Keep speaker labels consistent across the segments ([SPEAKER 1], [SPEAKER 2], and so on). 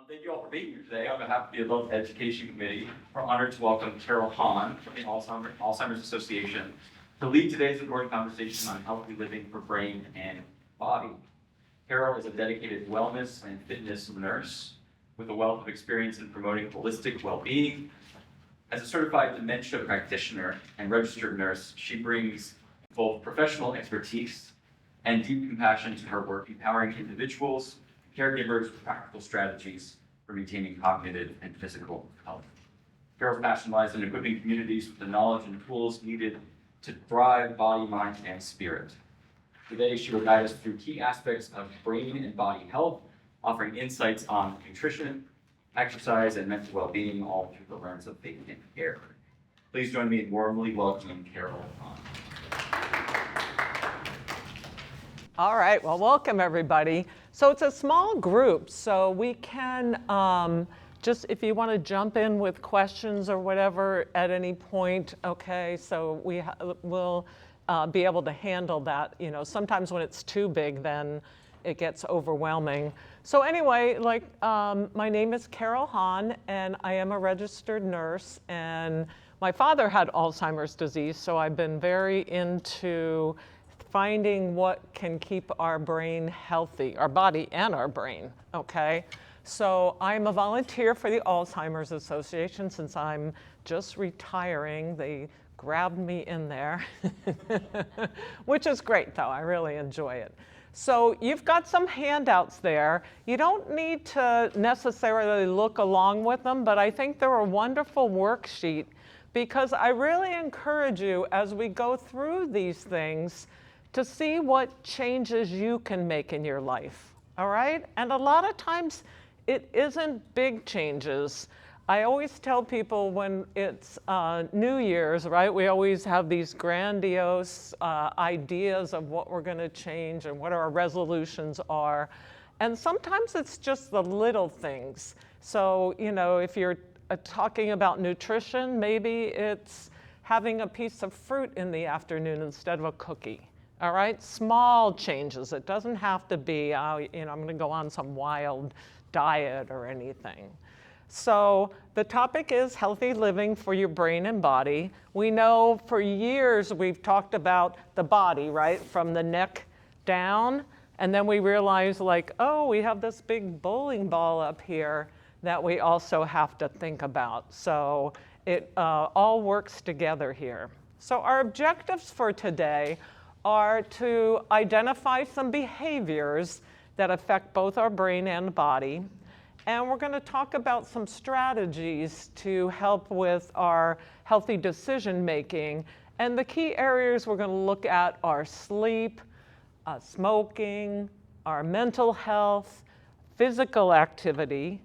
[SPEAKER 1] Thank you all for being here today. On behalf of the Adult Education Committee, we're honored to welcome Carol Hahn from the Alzheimer's Association to lead today's important conversation on healthy living for brain and body. Carol is a dedicated wellness and fitness nurse with a wealth of experience in promoting holistic well-being. As a certified dementia practitioner and registered nurse, she brings both professional expertise and deep compassion to her work, empowering individuals, caregivers with practical strategies for maintaining cognitive and physical health. Carol's passion lies in equipping communities with the knowledge and tools needed to thrive body, mind, and spirit. Today, she will guide us through key aspects of brain and body health, offering insights on nutrition, exercise, and mental well-being, all through the lens of faith and care. Please join me in warmly welcoming Carol Hahn.
[SPEAKER 2] All right, well, welcome everybody. So it's a small group, so we can just, if you want to jump in with questions or whatever at any point, okay, so we'll be able to handle that. You know, sometimes when it's too big, then it gets overwhelming. So anyway, my name is Carol Hahn, and I am a registered nurse, and my father had Alzheimer's disease, so I've been very into finding what can keep our brain healthy, our body and our brain, okay? So I'm a volunteer for the Alzheimer's Association since I'm just retiring. They grabbed me in there, which is great though, I really enjoy it. So you've got some handouts there. You don't need to necessarily look along with them, but I think they're a wonderful worksheet because I really encourage you as we go through these things to see what changes you can make in your life, all right? And a lot of times it isn't big changes. I always tell people when it's New Year's, right? We always have these grandiose ideas of what we're gonna change and what our resolutions are. And sometimes it's just the little things. So, you know, if you're talking about nutrition, maybe it's having a piece of fruit in the afternoon instead of a cookie. All right, small changes. It doesn't have to be, you know, I'm gonna go on some wild diet or anything. So the topic is healthy living for your brain and body. We know for years we've talked about the body, right? From the neck down, and then we realize like, oh, we have this big bowling ball up here that we also have to think about. So it all works together here. So our objectives for today are to identify some behaviors that affect both our brain and body. And we're going to talk about some strategies to help with our healthy decision making. And the key areas we're going to look at are sleep, smoking, our mental health, physical activity,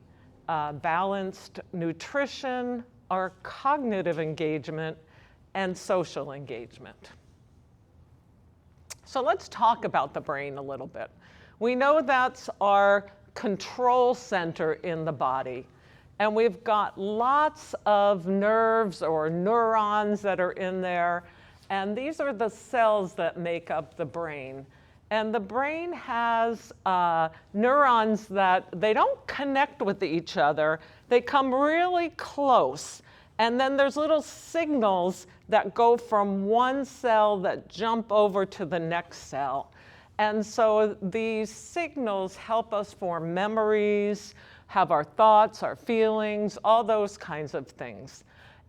[SPEAKER 2] balanced nutrition, our cognitive engagement, and social engagement. So let's talk about the brain a little bit. We know that's our control center in the body. And we've got lots of nerves or neurons that are in there. And these are the cells that make up the brain. And the brain has neurons that they don't connect with each other. They come really close. And then there's little signals that go from one cell that jump over to the next cell. And so these signals help us form memories, have our thoughts, our feelings, all those kinds of things.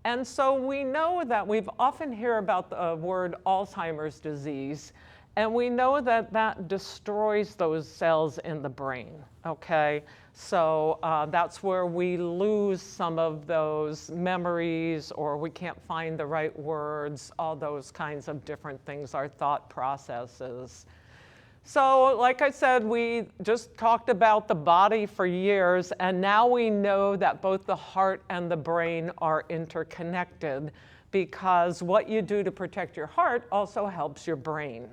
[SPEAKER 2] And so we know that we've often hear about the word Alzheimer's disease, and we know that that destroys those cells in the brain, okay? So that's where we lose some of those memories, or we can't find the right words, all those kinds of different things, our thought processes. So like I said, we just talked about the body for years, and now we know that both the heart and the brain are interconnected because what you do to protect your heart also helps your brain.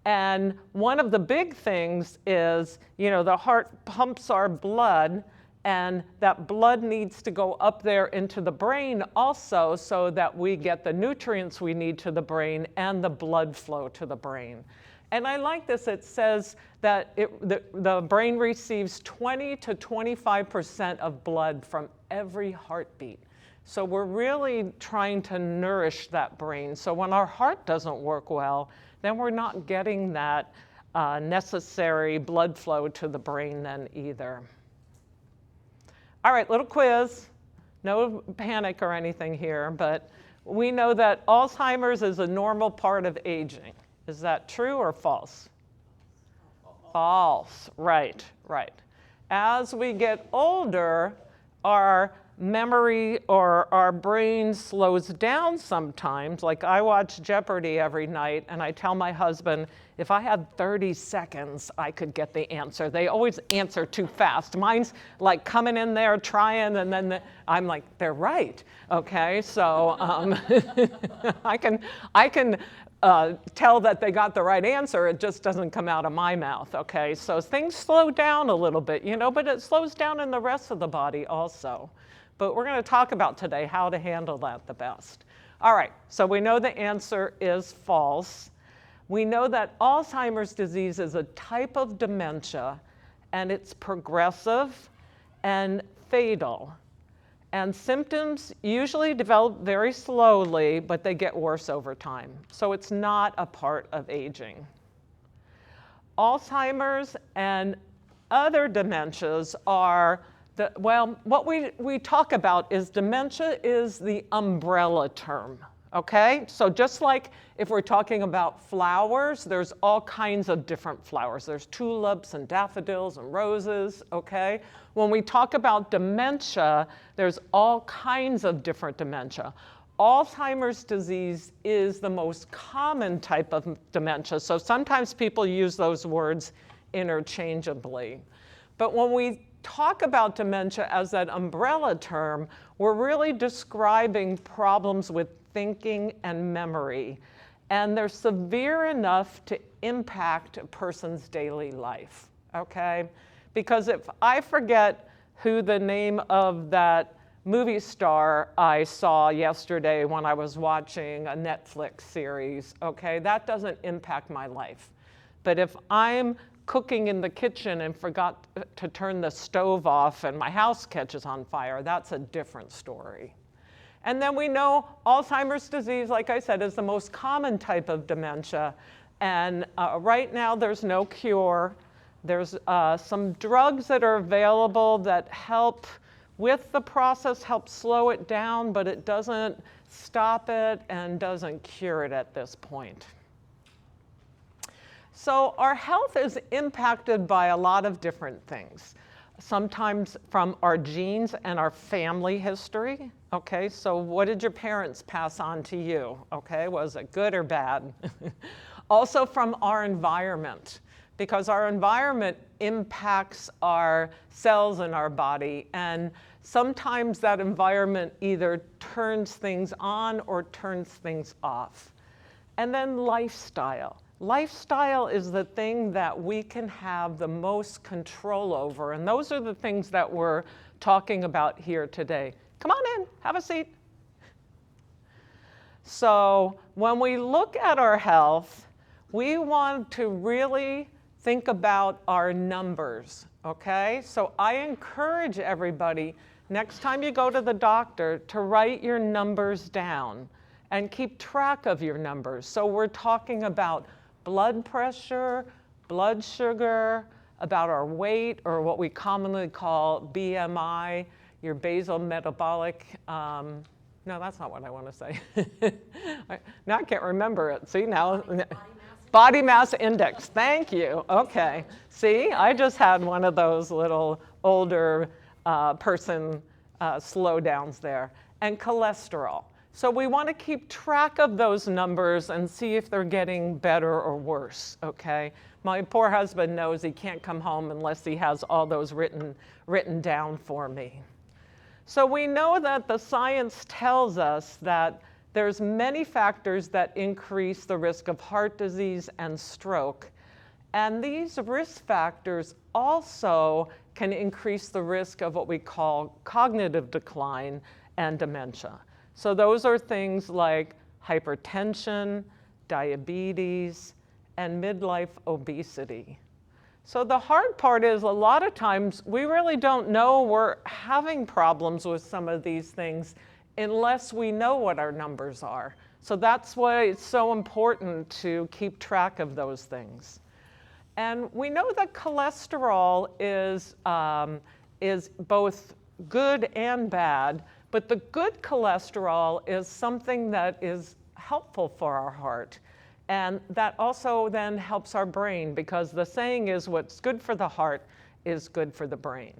[SPEAKER 2] And one of the big things is, you know, the heart pumps our blood, and that blood needs to go up there into the brain also so that we get the nutrients we need to the brain and the blood flow to the brain. And I like this, it says that the brain receives 20 to 25% of blood from every heartbeat. So we're really trying to nourish that brain. So when our heart doesn't work well, then we're not getting that necessary blood flow to the brain then either. All right, little quiz. No panic or anything here, but we know that Alzheimer's is a normal part of aging. Is that true or false? False, right. As we get older, our memory or our brain slows down sometimes. Like I watch Jeopardy every night and I tell my husband, if I had 30 seconds, I could get the answer. They always answer too fast. Mine's like coming in there trying and then I'm like, they're right, okay? So I can tell that they got the right answer, it just doesn't come out of my mouth, okay? So things slow down a little bit, but it slows down in the rest of the body also. But we're going to talk about today how to handle that the best. All right, so we know the answer is false. We know that Alzheimer's disease is a type of dementia, and it's progressive and fatal. And symptoms usually develop very slowly, but they get worse over time. So it's not a part of aging. Alzheimer's and other dementias are what we talk about is dementia is the umbrella term, okay? So just like if we're talking about flowers, there's all kinds of different flowers. There's tulips and daffodils and roses, okay? When we talk about dementia, there's all kinds of different dementia. Alzheimer's disease is the most common type of dementia, so sometimes people use those words interchangeably. But when we talk about dementia as that umbrella term, we're really describing problems with thinking and memory. And they're severe enough to impact a person's daily life, okay? Because if I forget who the name of that movie star I saw yesterday when I was watching a Netflix series, okay, that doesn't impact my life. But if I'm cooking in the kitchen and forgot to turn the stove off and my house catches on fire, that's a different story. And then we know Alzheimer's disease, like I said, is the most common type of dementia. And right now there's no cure. There's some drugs that are available that help with the process, help slow it down, but it doesn't stop it and doesn't cure it at this point. So our health is impacted by a lot of different things. Sometimes from our genes and our family history. Okay, so what did your parents pass on to you? Okay, was it good or bad? Also from our environment, because our environment impacts our cells in our body, and sometimes that environment either turns things on or turns things off. And then lifestyle. Lifestyle is the thing that we can have the most control over, and those are the things that we're talking about here today. Come on in, have a seat. So when we look at our health, we want to really think about our numbers, okay? So I encourage everybody, next time you go to the doctor, to write your numbers down and keep track of your numbers. So we're talking about blood pressure, blood sugar, about our weight, or what we commonly call BMI, your basal metabolic, no, that's not what I want to say. Now I can't remember it. See, now, body mass index, thank you, okay. See, I just had one of those little older person slowdowns there. And cholesterol. So we want to keep track of those numbers and see if they're getting better or worse, okay? My poor husband knows he can't come home unless he has all those written down for me. So we know that the science tells us that there's many factors that increase the risk of heart disease and stroke. And these risk factors also can increase the risk of what we call cognitive decline and dementia. So those are things like hypertension, diabetes, and midlife obesity. So the hard part is a lot of times we really don't know we're having problems with some of these things unless we know what our numbers are. So that's why it's so important to keep track of those things. And we know that cholesterol is both good and bad, but the good cholesterol is something that is helpful for our heart. And that also then helps our brain, because the saying is what's good for the heart is good for the brain.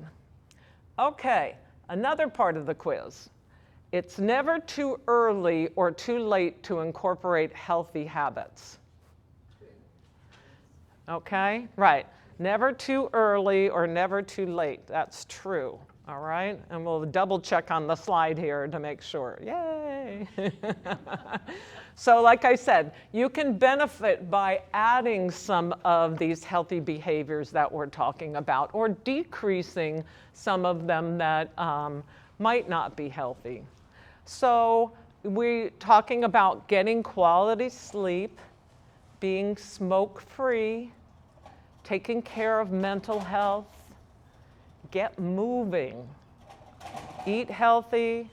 [SPEAKER 2] Okay, another part of the quiz. It's never too early or too late to incorporate healthy habits. Okay, right. Never too early or never too late. That's true. All right, and we'll double check on the slide here to make sure. Yay! So like I said, you can benefit by adding some of these healthy behaviors that we're talking about, or decreasing some of them that might not be healthy. So we're talking about getting quality sleep, being smoke-free, taking care of mental health, get moving, eat healthy,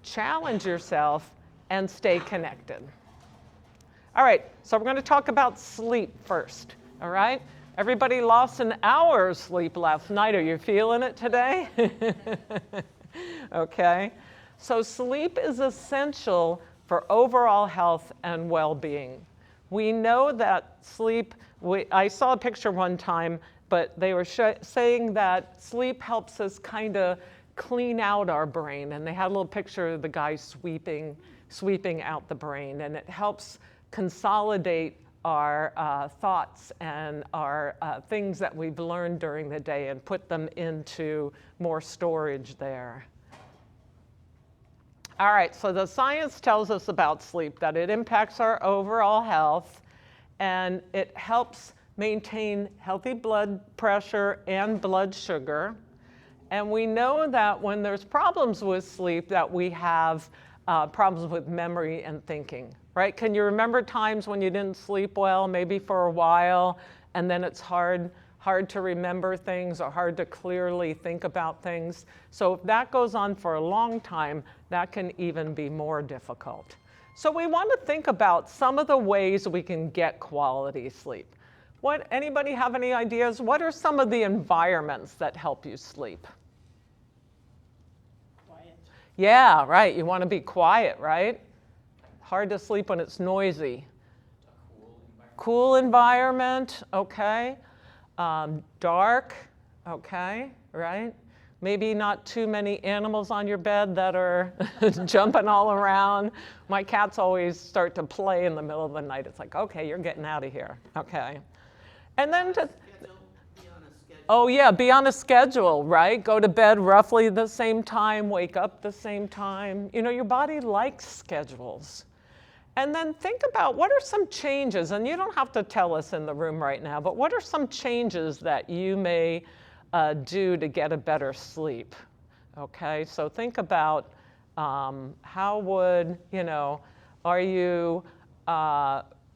[SPEAKER 2] challenge yourself, and stay connected. All right, so we're going to talk about sleep first, all right? Everybody lost an hour of sleep last night. Are you feeling it today? Okay, so sleep is essential for overall health and well-being. We know that sleep, I saw a picture one time, but they were saying that sleep helps us kind of clean out our brain. And they had a little picture of the guy sweeping out the brain. And it helps consolidate our thoughts and our things that we've learned during the day and put them into more storage there. All right, so the science tells us about sleep, that it impacts our overall health, and it helps maintain healthy blood pressure and blood sugar. And we know that when there's problems with sleep, that we have problems with memory and thinking, right? Can you remember times when you didn't sleep well, maybe for a while, and then it's hard to remember things or hard to clearly think about things? So if that goes on for a long time, that can even be more difficult. So we want to think about some of the ways we can get quality sleep. Anybody have any ideas? What are some of the environments that help you sleep?
[SPEAKER 3] Quiet.
[SPEAKER 2] Yeah, right. You want to be quiet, right? Hard to sleep when it's noisy. Cool environment, okay. Dark, okay, right? Maybe not too many animals on your bed that are jumping all around. My cats always start to play in the middle of the night. It's like, okay, you're getting out of here, okay. And then
[SPEAKER 3] Be on a schedule.
[SPEAKER 2] oh yeah, be on a schedule, right? Go to bed roughly the same time, wake up the same time. You know, your body likes schedules. And then think about what are some changes, and you don't have to tell us in the room right now, but what are some changes that you may do to get a better sleep? Okay, so think about how would, are you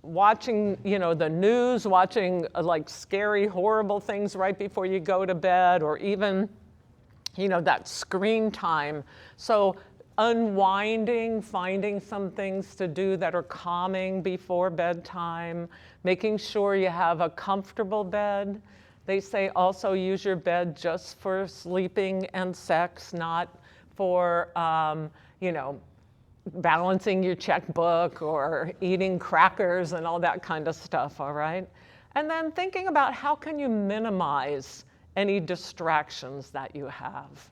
[SPEAKER 2] watching, the news, watching like scary, horrible things right before you go to bed, or even, that screen time. So unwinding, finding some things to do that are calming before bedtime, making sure you have a comfortable bed. They say also use your bed just for sleeping and sex, not for, balancing your checkbook or eating crackers and all that kind of stuff, all right? And then thinking about how can you minimize any distractions that you have.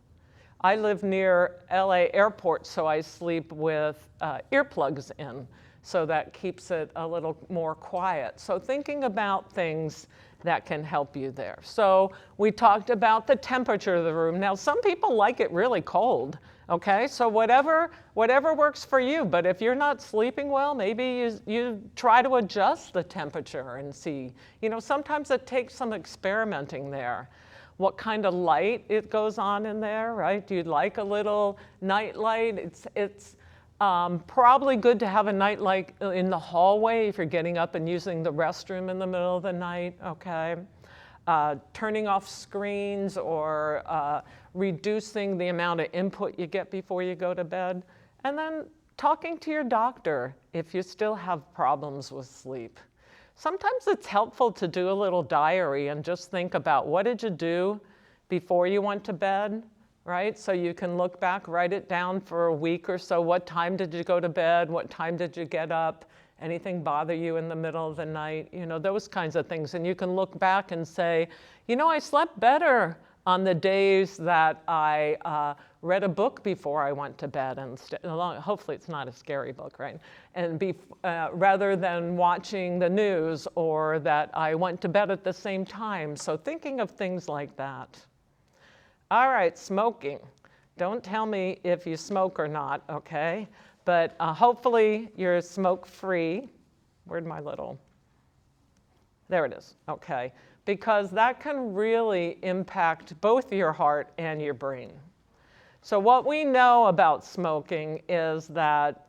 [SPEAKER 2] I live near LA airport, so I sleep with earplugs in, so that keeps it a little more quiet. So thinking about things that can help you there. So we talked about the temperature of the room. Now, some people like it really cold, okay? So whatever works for you, but if you're not sleeping well, maybe you try to adjust the temperature and see. Sometimes it takes some experimenting there. What kind of light it goes on in there, right? Do you like a little night light? It's Probably good to have a night like in the hallway if you're getting up and using the restroom in the middle of the night, okay? Turning off screens or reducing the amount of input you get before you go to bed. And then talking to your doctor if you still have problems with sleep. Sometimes it's helpful to do a little diary and just think about what did you do before you went to bed, right? So you can look back, write it down for a week or so. What time did you go to bed? What time did you get up? Anything bother you in the middle of the night? You know, those kinds of things. And you can look back and say, you know, I slept better on the days that I read a book before I went to bed. And hopefully it's not a scary book, right? And rather than watching the news, or that I went to bed at the same time. So thinking of things like that. All right, smoking. Don't tell me if you smoke or not, okay? But hopefully you're smoke-free. Where'd my little, there it is, okay. Because that can really impact both your heart and your brain. So what we know about smoking is that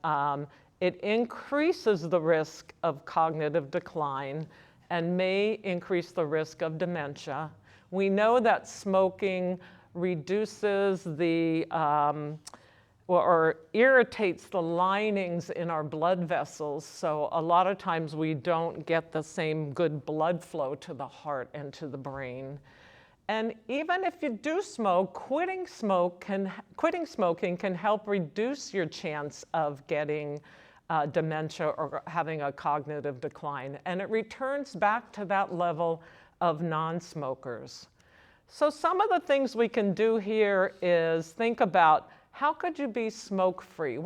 [SPEAKER 2] it increases the risk of cognitive decline and may increase the risk of dementia. We know that smoking reduces the, or irritates the linings in our blood vessels. So a lot of times we don't get the same good blood flow to the heart and to the brain. And even if you do smoke, quitting smoking can help reduce your chance of getting dementia or having a cognitive decline. And it returns back to that level of non-smokers. So some of the things we can do here is think about, how could you be smoke-free?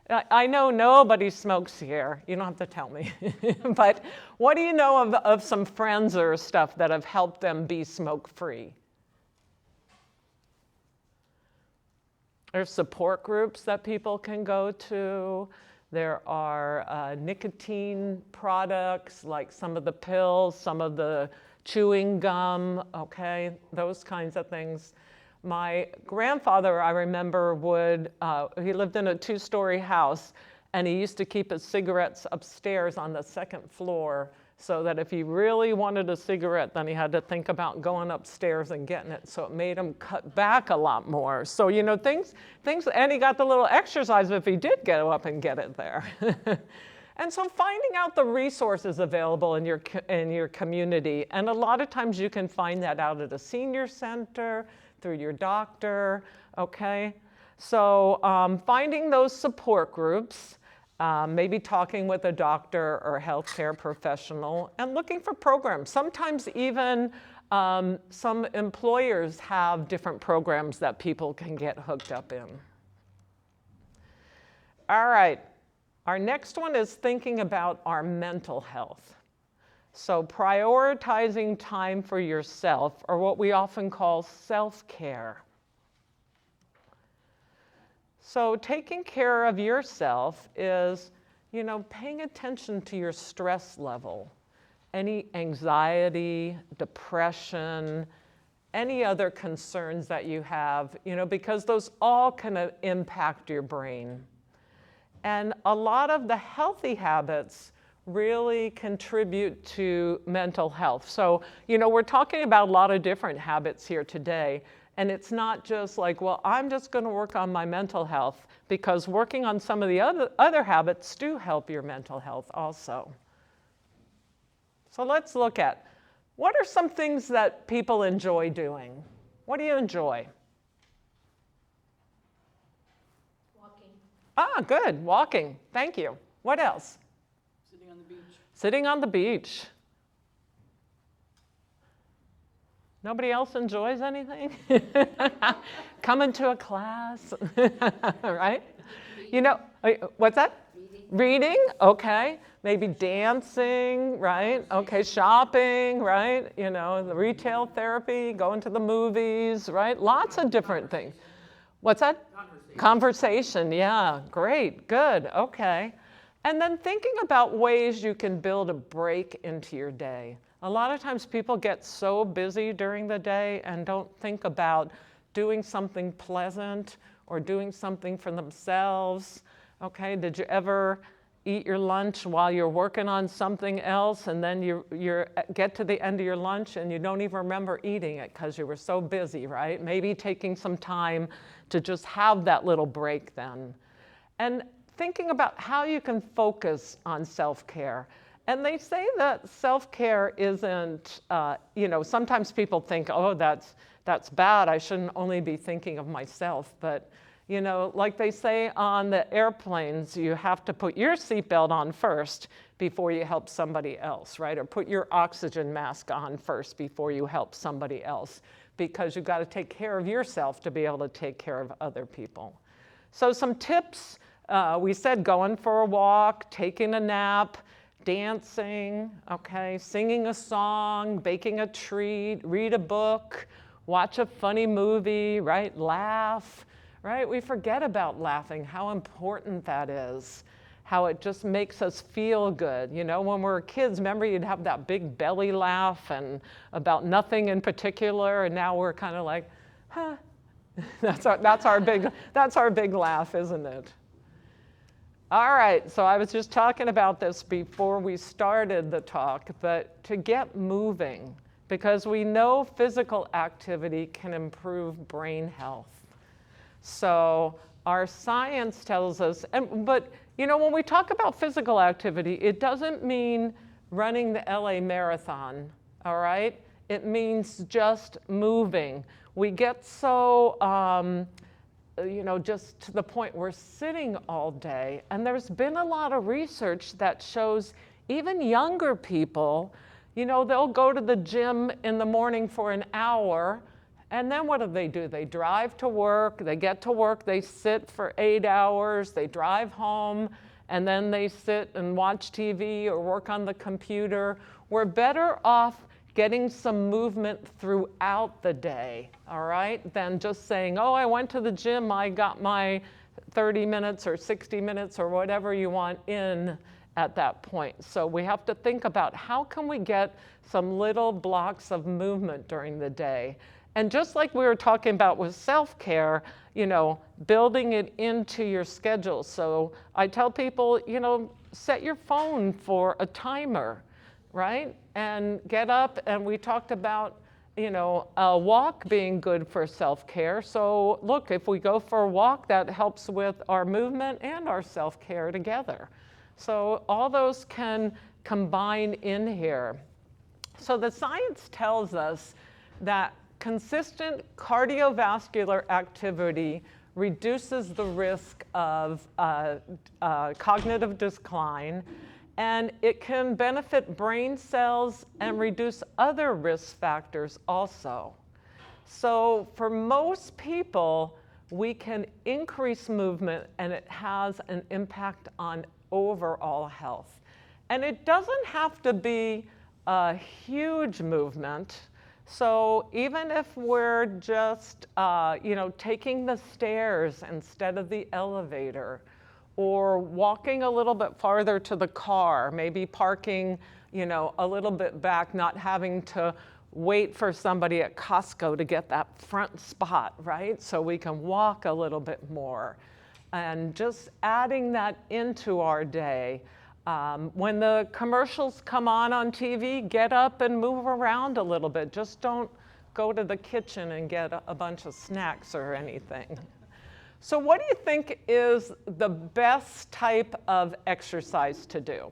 [SPEAKER 2] I know nobody smokes here. You don't have to tell me. But what do you know of some friends or stuff that have helped them be smoke-free? There's support groups that people can go to. There are nicotine products, like some of the pills, some of the chewing gum, okay, those kinds of things. My grandfather, I remember, he lived in a 2-story house, and he used to keep his cigarettes upstairs on the 2nd floor, so that if he really wanted a cigarette, then he had to think about going upstairs and getting it. So it made him cut back a lot more. So, you know, things, and he got the little exercise if he did get up and get it there. And so finding out the resources available in your community, and a lot of times you can find that out at a senior center, through your doctor, okay? So finding those support groups, maybe talking with a doctor or a healthcare professional, and looking for programs. Sometimes even some employers have different programs that people can get hooked up in. All right. Our next one is thinking about our mental health. So prioritizing time for yourself, or what we often call self-care. So taking care of yourself is, you know, paying attention to your stress level, any anxiety, depression, any other concerns that you have, you know, because those all can impact your brain. And a lot of the healthy habits really contribute to mental health. So, you know, we're talking about a lot of different habits here today. And it's not just like, well, I'm just going to work on my mental health, because working on some of the other habits do help your mental health also. So let's look at, what are some things that people enjoy doing? What do you enjoy? Ah, good, walking, thank you. What else?
[SPEAKER 3] Sitting on the beach.
[SPEAKER 2] Sitting on the beach. Nobody else enjoys anything? Coming to a class, right? You know, what's that? Reading, okay. Maybe dancing, right? Okay, shopping, right? You know, the retail therapy, going to the movies, right? Lots of different things. What's that? Conversation, yeah, great, good, okay. And then thinking about ways you can build a break into your day. A lot of times people get so busy during the day and don't think about doing something pleasant or doing something for themselves. Okay, did you ever eat your lunch while you're working on something else, and then you get to the end of your lunch and you don't even remember eating it because you were so busy, right? Maybe taking some time to just have that little break then. And thinking about how you can focus on self-care. And they say that self-care isn't, sometimes people think, oh, that's bad. I shouldn't only be thinking of myself. But, like they say on the airplanes, you have to put your seatbelt on first before you help somebody else, right? Or put your oxygen mask on first before you help somebody else, because you've got to take care of yourself to be able to take care of other people. So some tips, we said going for a walk, taking a nap, dancing, okay, singing a song, baking a treat, read a book, watch a funny movie, right, laugh, right? We forget about laughing, how important that is, how it just makes us feel good. When we were kids, remember you'd have that big belly laugh and about nothing in particular, and now we're kind of like, huh. That's our big laugh, isn't it? All right, so I was just talking about this before we started the talk, but to get moving, because we know physical activity can improve brain health. So our science tells us, but when we talk about physical activity, it doesn't mean running the LA Marathon, all right? It means just moving. We get so, just to the point we're sitting all day. And there's been a lot of research that shows even younger people, they'll go to the gym in the morning for an hour, and then what do? They drive to work, they get to work, they sit for 8 hours, they drive home, and then they sit and watch TV or work on the computer. We're better off getting some movement throughout the day, all right, than just saying, oh, I went to the gym, I got my 30 minutes or 60 minutes or whatever you want in at that point. So we have to think about how can we get some little blocks of movement during the day. And just like we were talking about with self-care, building it into your schedule. So I tell people, set your phone for a timer, right? And get up, and we talked about, a walk being good for self-care. So look, if we go for a walk, that helps with our movement and our self-care together. So all those can combine in here. So the science tells us that consistent cardiovascular activity reduces the risk of cognitive decline, and it can benefit brain cells and reduce other risk factors also. So for most people, we can increase movement, and it has an impact on overall health. And it doesn't have to be a huge movement. So even if we're just, taking the stairs instead of the elevator, or walking a little bit farther to the car, maybe parking, a little bit back, not having to wait for somebody at Costco to get that front spot, right? So we can walk a little bit more. And just adding that into our day. When the commercials come on TV, get up and move around a little bit. Just don't go to the kitchen and get a bunch of snacks or anything. So what do you think is the best type of exercise to do?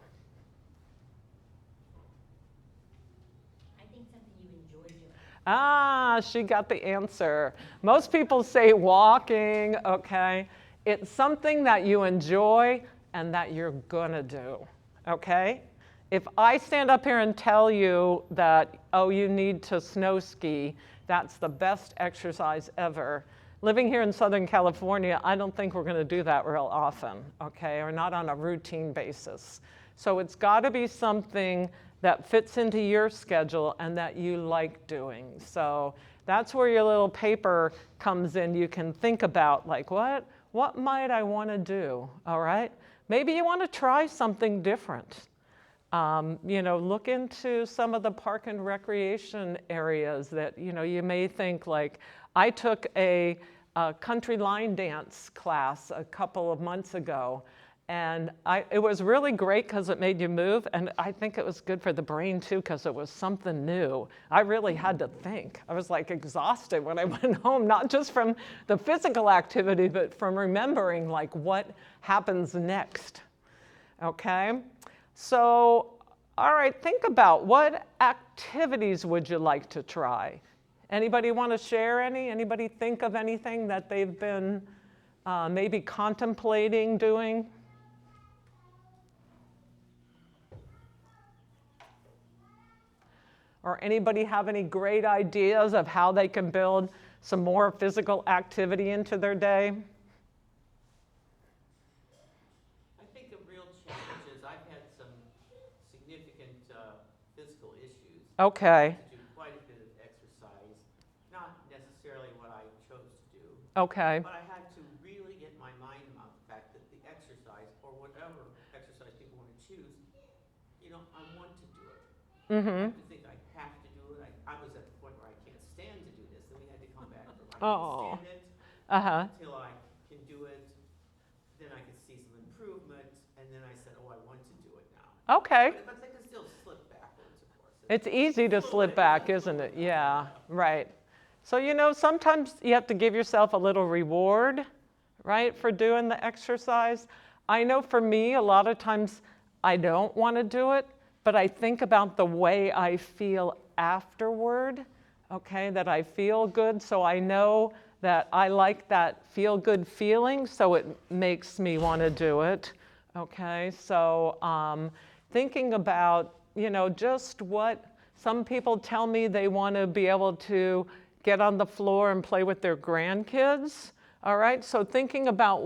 [SPEAKER 4] I think something you enjoy doing.
[SPEAKER 2] Ah, she got the answer. Most people say walking, okay? It's something that you enjoy and that you're gonna do, okay? If I stand up here and tell you that, oh, you need to snow ski, that's the best exercise ever. Living here in Southern California, I don't think we're gonna do that real often, okay? Or not on a routine basis. So it's gotta be something that fits into your schedule and that you like doing. So that's where your little paper comes in. You can think about like, what might I wanna do, all right? Maybe you wanna try something different. Look into some of the park and recreation areas that, you may think like, I took a a country line dance class a couple of months ago. And it was really great because it made you move, and I think it was good for the brain too because it was something new. I really had to think. I was like exhausted when I went home, not just from the physical activity, but from remembering like what happens next. Okay? So, all right, think about what activities would you like to try? Anybody want to share any? Anybody think of anything that they've been maybe contemplating doing? Or anybody have any great ideas of how they can build some more physical activity into their day?
[SPEAKER 3] I think the real challenge is I've had some significant physical issues.
[SPEAKER 2] Okay.
[SPEAKER 3] To do quite a bit of exercise, not necessarily what I chose to do,
[SPEAKER 2] Okay.
[SPEAKER 3] but I had to really get my mind around the fact that the exercise, or whatever exercise people want to choose, I want to do it. I have to think I have to do it. I was at the point where I can't stand to do this, then we had to come back to I
[SPEAKER 2] Oh.
[SPEAKER 3] can stand it
[SPEAKER 2] Uh-huh.
[SPEAKER 3] until I can do it. Then I could see some improvement, and then I said, oh, I want to do it now.
[SPEAKER 2] Okay.
[SPEAKER 3] But they can still slip backwards, of course.
[SPEAKER 2] It's easy to slip back, isn't it? Yeah, right. So, sometimes you have to give yourself a little reward, right, for doing the exercise. I know for me, a lot of times I don't want to do it, but I think about the way I feel afterward, okay, that I feel good. So I know that I like that feel good feeling, so it makes me want to do it, okay? So thinking about, just what some people tell me they want to be able to get on the floor and play with their grandkids, all right? So thinking about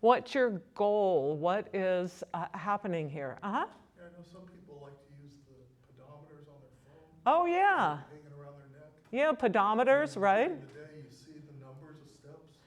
[SPEAKER 2] what's your goal, what is happening here? Uh-huh.
[SPEAKER 5] Yeah, I know some people like to use the pedometers on their phone.
[SPEAKER 2] Oh, yeah.
[SPEAKER 5] Hanging around their neck.
[SPEAKER 2] Yeah, pedometers,
[SPEAKER 5] And
[SPEAKER 2] right?
[SPEAKER 5] during the day, you see the numbers of steps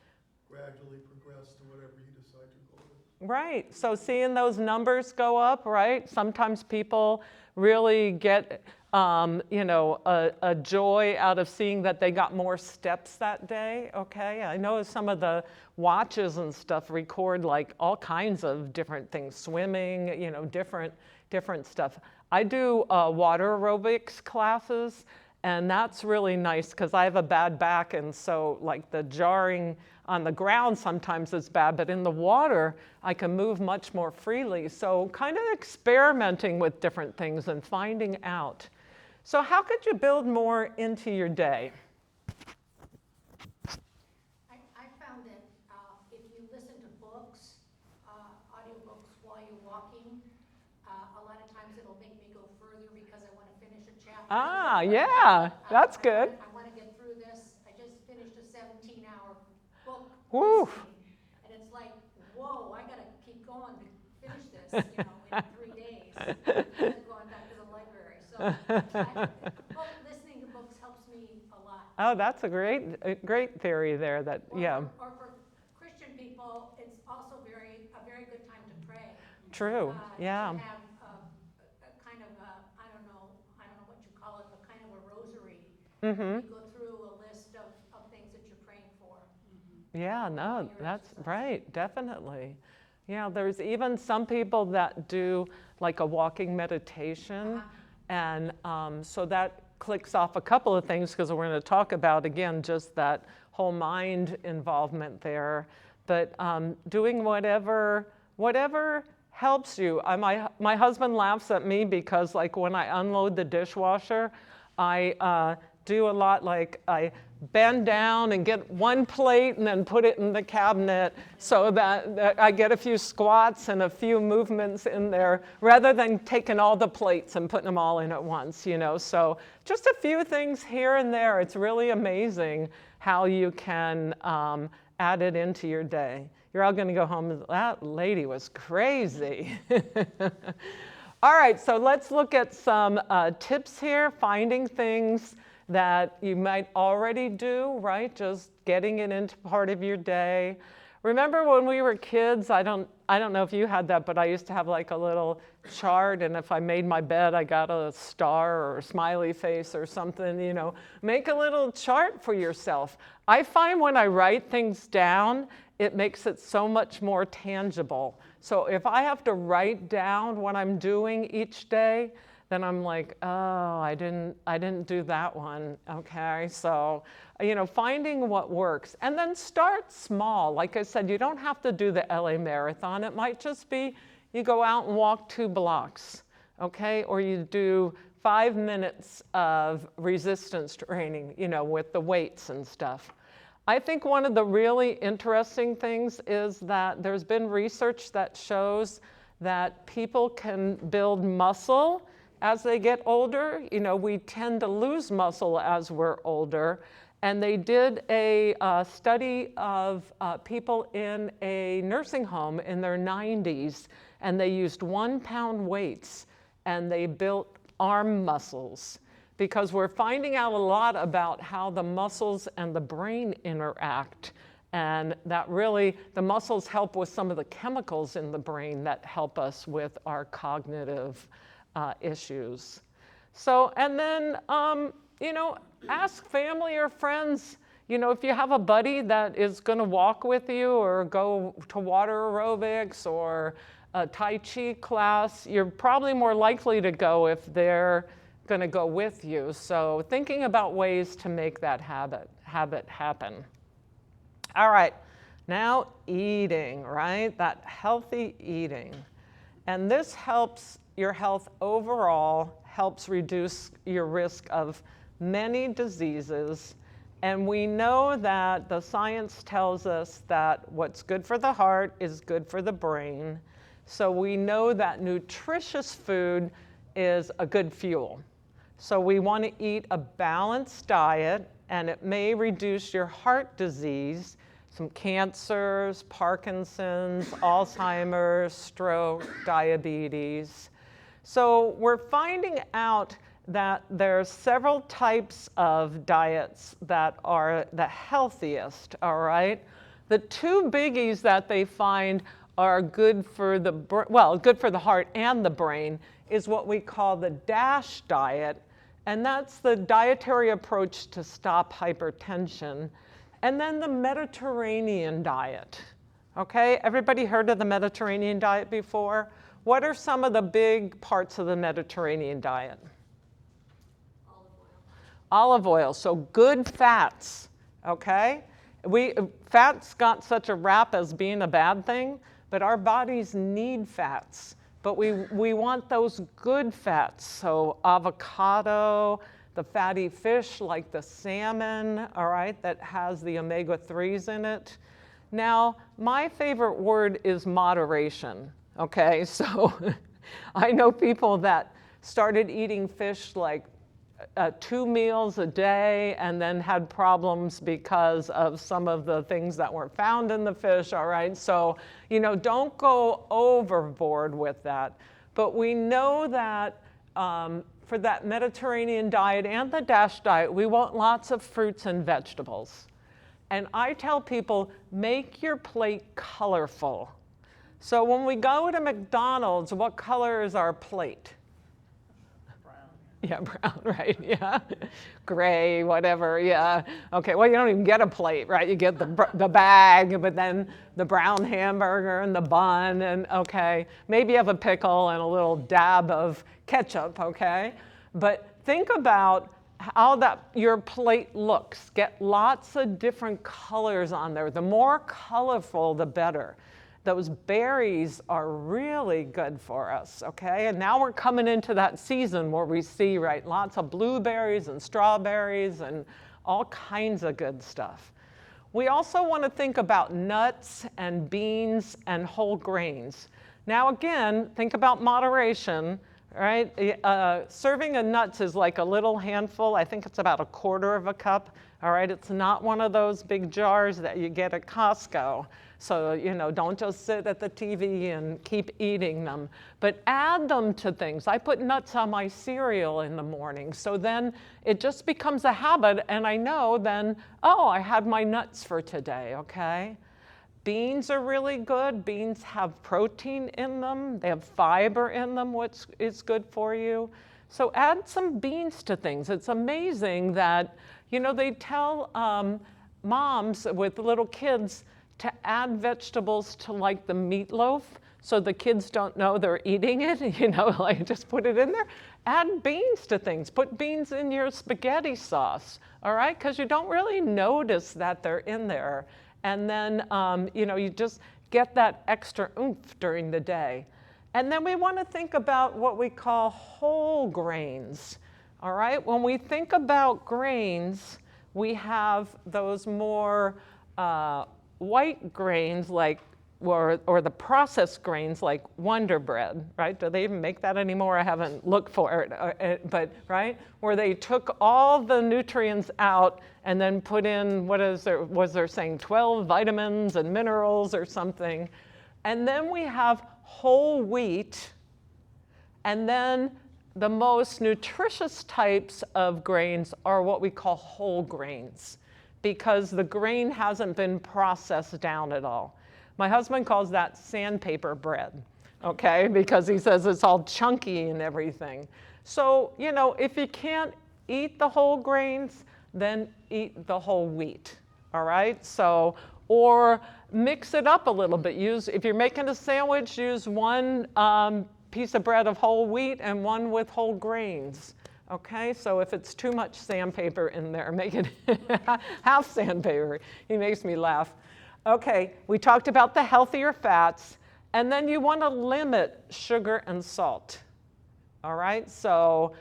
[SPEAKER 5] gradually progress to whatever you decide your goal is.
[SPEAKER 2] Right. So seeing those numbers go up, right? Sometimes people really get, a joy out of seeing that they got more steps that day. Okay. I know some of the watches and stuff record like all kinds of different things, swimming, different stuff. I do water aerobics classes. And that's really nice because I have a bad back, and so like the jarring on the ground sometimes is bad, but in the water I can move much more freely. So kind of experimenting with different things and finding out. So how could you build more into your day?
[SPEAKER 4] I found that if you listen to books, audiobooks while you're walking, a lot of times it'll make me go further because I want to finish a chapter.
[SPEAKER 2] Ah, yeah, that's good.
[SPEAKER 4] I want to get through this. I just finished a 17-hour book
[SPEAKER 2] Woo.
[SPEAKER 4] listening, and it's like, whoa, I got to keep going to finish this, in 3 days. I'm going back to the library. So listening to books helps me a lot.
[SPEAKER 2] Oh, that's a great theory there. That yeah.
[SPEAKER 4] Or for Christian people, it's also a very good time to pray.
[SPEAKER 2] True. Yeah.
[SPEAKER 4] To have a kind of I don't know what you call it, but kind of a rosary.
[SPEAKER 2] Mm-hmm.
[SPEAKER 4] You go through a list of things that you're praying for.
[SPEAKER 2] Yeah, no,
[SPEAKER 4] Your
[SPEAKER 2] that's
[SPEAKER 4] exercise.
[SPEAKER 2] right, definitely. Yeah, there's even some people that do like a walking meditation, and so that clicks off a couple of things because we're going to talk about, again, just that whole mind involvement there. But doing whatever helps you. My husband laughs at me because like when I unload the dishwasher, I do a lot like I bend down and get one plate and then put it in the cabinet so that I get a few squats and a few movements in there rather than taking all the plates and putting them all in at once, So just a few things here and there. It's really amazing how you can add it into your day. You're all going to go home and that lady was crazy. All right, so let's look at some tips here, finding things that you might already do, right? Just getting it into part of your day. Remember when we were kids, I don't know if you had that, but I used to have like a little chart, and if I made my bed, I got a star or a smiley face or something, you know. Make a little chart for yourself. I find when I write things down, it makes it so much more tangible. So if I have to write down what I'm doing each day, then I'm like, oh, I didn't do that one, okay? So, you know, finding what works. And then start small. Like I said, you don't have to do the LA Marathon. It might just be you go out and walk 2 blocks, okay? Or you do 5 minutes of resistance training, you know, with the weights and stuff. I think one of the really interesting things is that there's been research that shows that people can build muscle as they get older. You know, we tend to lose muscle as we're older. And they did a study of people in a nursing home in their 90s, and they used 1-pound weights, and they built arm muscles. Because we're finding out a lot about how the muscles and the brain interact. And that really, the muscles help with some of the chemicals in the brain that help us with our cognitive issues. So, and then, you know, ask family or friends, you know, if you have a buddy that is going to walk with you or go to water aerobics or a Tai Chi class, you're probably more likely to go if they're going to go with you. So thinking about ways to make that habit happen. All right, now eating, right? That healthy eating. And this helps your health overall, helps reduce your risk of many diseases. And we know that the science tells us that what's good for the heart is good for the brain. So we know that nutritious food is a good fuel. So we want to eat a balanced diet, and it may reduce your heart disease, some cancers, Parkinson's, Alzheimer's, stroke, diabetes. So we're finding out that there's several types of diets that are the healthiest, all right? The 2 biggies that they find are good for the, good for the heart and the brain is what we call the DASH diet, and that's the dietary approach to stop hypertension, and then the Mediterranean diet. Okay, everybody heard of the Mediterranean diet before? What are some of the big parts of the Mediterranean diet?
[SPEAKER 4] Olive oil.
[SPEAKER 2] Olive oil, so good fats, okay? Fats got such a rap as being a bad thing, but our bodies need fats. But we want those good fats, so avocado, the fatty fish like the salmon, all right, that has the omega-3s in it. Now, my favorite word is moderation, okay? So I know people that started eating fish like 2 meals a day and then had problems because of some of the things that were found in the fish, all right? So, you know, don't go overboard with that. But we know that for that Mediterranean diet and the DASH diet, we want lots of fruits and vegetables. And I tell people, make your plate colorful. So when we go to McDonald's, what color is our plate? Yeah, brown, right, yeah. Gray, whatever, yeah. Okay, well, you don't even get a plate, right? You get the bag, but then the brown hamburger and the bun, and okay. Maybe you have a pickle and a little dab of ketchup, okay? But think about how your plate looks. Get lots of different colors on there. The more colorful, the better. Those berries are really good for us, okay? And now we're coming into that season where we see, right, lots of blueberries and strawberries and all kinds of good stuff. We also want to think about nuts and beans and whole grains. Now again, think about moderation, right? Serving of nuts is like a little handful. I think it's about 1/4 cup, all right? It's not one of those big jars that you get at Costco. So, you know, don't just sit at the TV and keep eating them, but add them to things. I put nuts on my cereal in the morning, so then it just becomes a habit, and I know then, oh, I had my nuts for today, okay? Beans are really good. Beans have protein in them. They have fiber in them, which is good for you. So add some beans to things. It's amazing that, you know, they tell moms with little kids to add vegetables to like the meatloaf so the kids don't know they're eating it, you know, like just put it in there. Add beans to things. Put beans in your spaghetti sauce, all right? Because you don't really notice that they're in there. And then, you know, you just get that extra oomph during the day. And then we want to think about what we call whole grains, all right? When we think about grains, we have those more white grains like, or the processed grains like Wonder Bread, right? Do they even make that anymore? I haven't looked for it, but right? Where they took all the nutrients out and then put in, was there saying 12 vitamins and minerals or something? And then we have whole wheat, and then the most nutritious types of grains are what we call whole grains, because the grain hasn't been processed down at all. My husband calls that sandpaper bread, okay? Because he says it's all chunky and everything. So, you know, if you can't eat the whole grains, then eat the whole wheat, all right? So, or mix it up a little bit. If you're making a sandwich, use one piece of bread of whole wheat and one with whole grains, okay? So if it's too much sandpaper in there, make it half sandpaper. He makes me laugh. Okay, we talked about the healthier fats, and then you want to limit sugar and salt, all right? So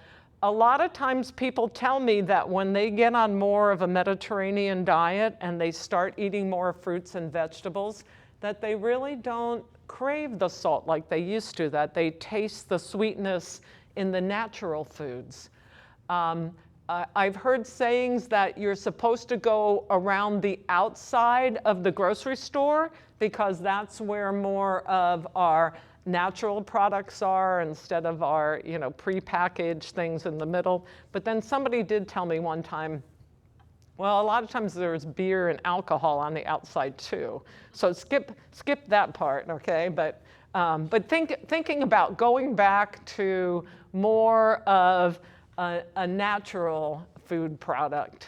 [SPEAKER 2] a lot of times people tell me that when they get on more of a Mediterranean diet and they start eating more fruits and vegetables, that they really don't crave the salt like they used to, that they taste the sweetness in the natural foods. I've heard sayings that you're supposed to go around the outside of the grocery store because that's where more of our natural products are instead of our, you know, prepackaged things in the middle. But then somebody did tell me one time, well, a lot of times there's beer and alcohol on the outside too. So skip that part, okay? But thinking about going back to more of a natural food product.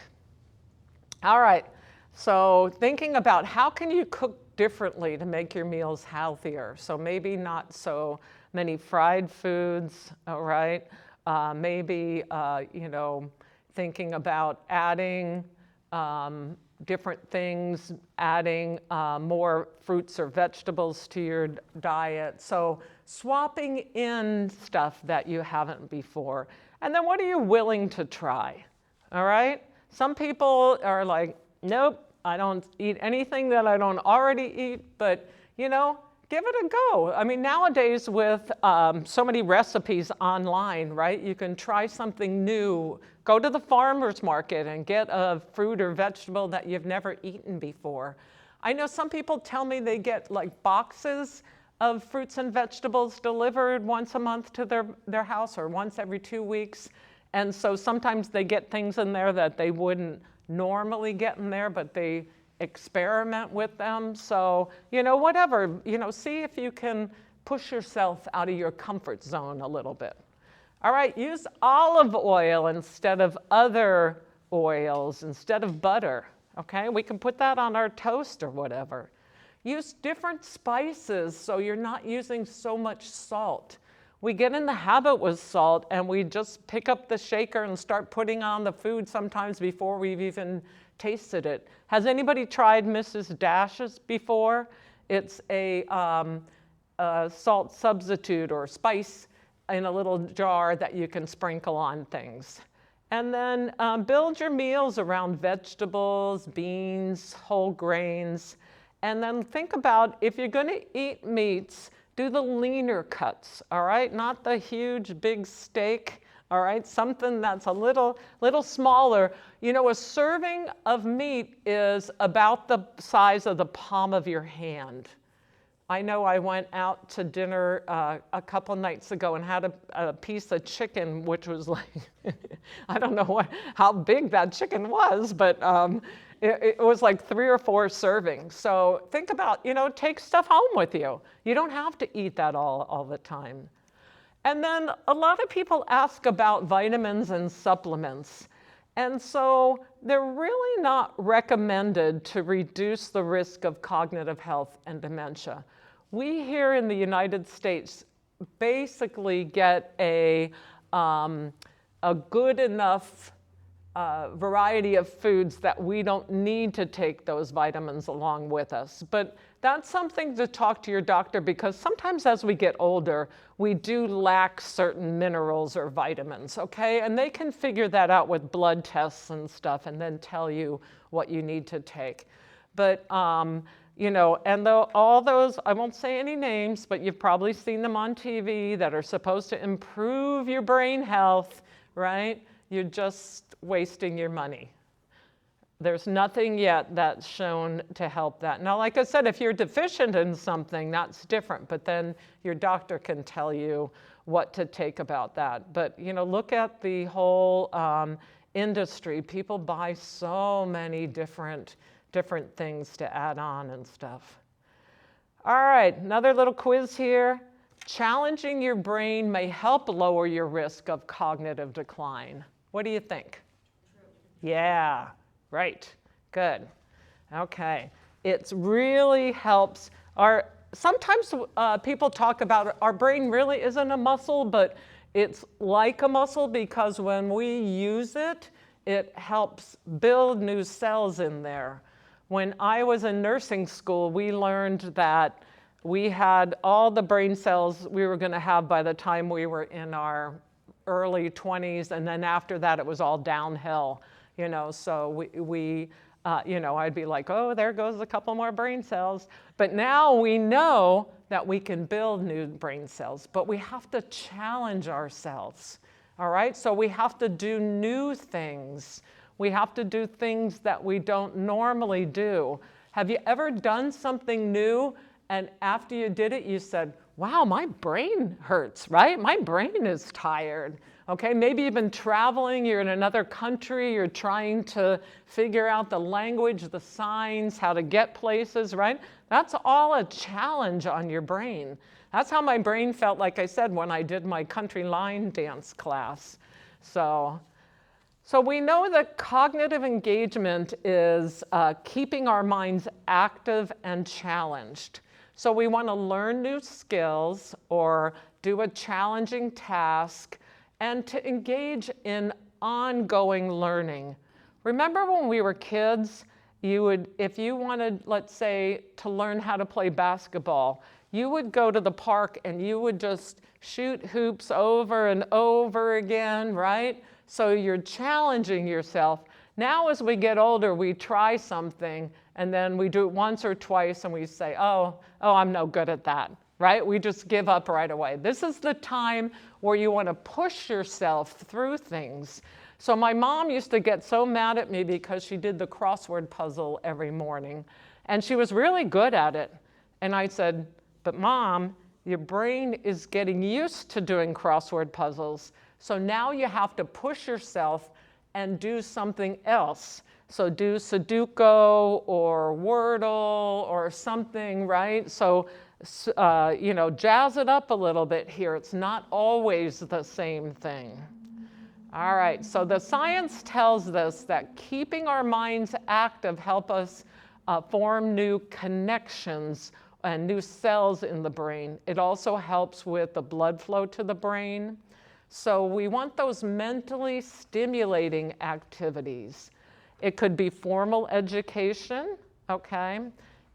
[SPEAKER 2] All right, so thinking about how can you cook differently to make your meals healthier? So maybe not so many fried foods, all right? Maybe, you know, thinking about adding different things, adding more fruits or vegetables to your diet. So swapping in stuff that you haven't before. And then what are you willing to try? All right? Some people are like, nope, I don't eat anything that I don't already eat, but you know, give it a go. I mean, nowadays with so many recipes online, right? You can try something new. Go to the farmer's market and get a fruit or vegetable that you've never eaten before. I know some people tell me they get like boxes of fruits and vegetables delivered once a month to their house or once every 2 weeks. And so sometimes they get things in there that they wouldn't normally get in there, but they experiment with them. So, you know, whatever, you know, see if you can push yourself out of your comfort zone a little bit. All right, use olive oil instead of other oils, instead of butter, okay? We can put that on our toast or whatever. Use different spices so you're not using so much salt. We get in the habit with salt and we just pick up the shaker and start putting on the food sometimes before we've even tasted it. Has anybody tried Mrs. Dash's before? It's a salt substitute or spice in a little jar that you can sprinkle on things. And then build your meals around vegetables, beans, whole grains. And then think about if you're going to eat meats, do the leaner cuts, all right? Not the huge big steak, all right? Something that's a little smaller. You know, a serving of meat is about the size of the palm of your hand. I know I went out to dinner a couple nights ago and had a piece of chicken, which was like, I don't know how big that chicken was, but It was like 3 or 4 servings. So think about, take stuff home with you. You don't have to eat that all the time. And then a lot of people ask about vitamins and supplements. And so they're really not recommended to reduce the risk of cognitive health and dementia. We here in the United States basically get a good enough variety of foods that we don't need to take those vitamins along with us. But that's something to talk to your doctor, because sometimes as we get older, we do lack certain minerals or vitamins, okay? And they can figure that out with blood tests and stuff and then tell you what you need to take. But, and all those, I won't say any names, but you've probably seen them on TV that are supposed to improve your brain health, right? You're just wasting your money. There's nothing yet that's shown to help that. Now, like I said, if you're deficient in something, that's different, but then your doctor can tell you what to take about that. But, look at the whole industry. People buy so many different things to add on and stuff. All right, another little quiz here. Challenging your brain may help lower your risk of cognitive decline. What do you think? True. Yeah, right. Good. Okay. It really helps. Sometimes people talk about our brain really isn't a muscle, but it's like a muscle because when we use it, it helps build new cells in there. When I was in nursing school, we learned that we had all the brain cells we were going to have by the time we were in our early 20s, and then after that it was all downhill, so I'd be like, oh, there goes a couple more brain cells. But now we know that we can build new brain cells, but we have to challenge ourselves, all right? So we have to do new things. We have to do things that we don't normally do. Have you ever done something new, and after you did it, you said, wow, my brain hurts, right? My brain is tired, okay? Maybe you've been traveling, you're in another country, you're trying to figure out the language, the signs, how to get places, right? That's all a challenge on your brain. That's how my brain felt, like I said, when I did my country line dance class. So we know that cognitive engagement is keeping our minds active and challenged. So we want to learn new skills or do a challenging task and to engage in ongoing learning. Remember when we were kids, if you wanted, let's say, to learn how to play basketball, you would go to the park and you would just shoot hoops over and over again, right? So you're challenging yourself. Now as we get older, we try something and then we do it once or twice and we say, oh, I'm no good at that, right? We just give up right away. This is the time where you want to push yourself through things. So my mom used to get so mad at me because she did the crossword puzzle every morning and she was really good at it. And I said, but Mom, your brain is getting used to doing crossword puzzles. So now you have to push yourself and do something else. So do Sudoku or Wordle or something, right? So, jazz it up a little bit here. It's not always the same thing. All right, so the science tells us that keeping our minds active help us form new connections and new cells in the brain. It also helps with the blood flow to the brain. So we want those mentally stimulating activities. It could be formal education, okay?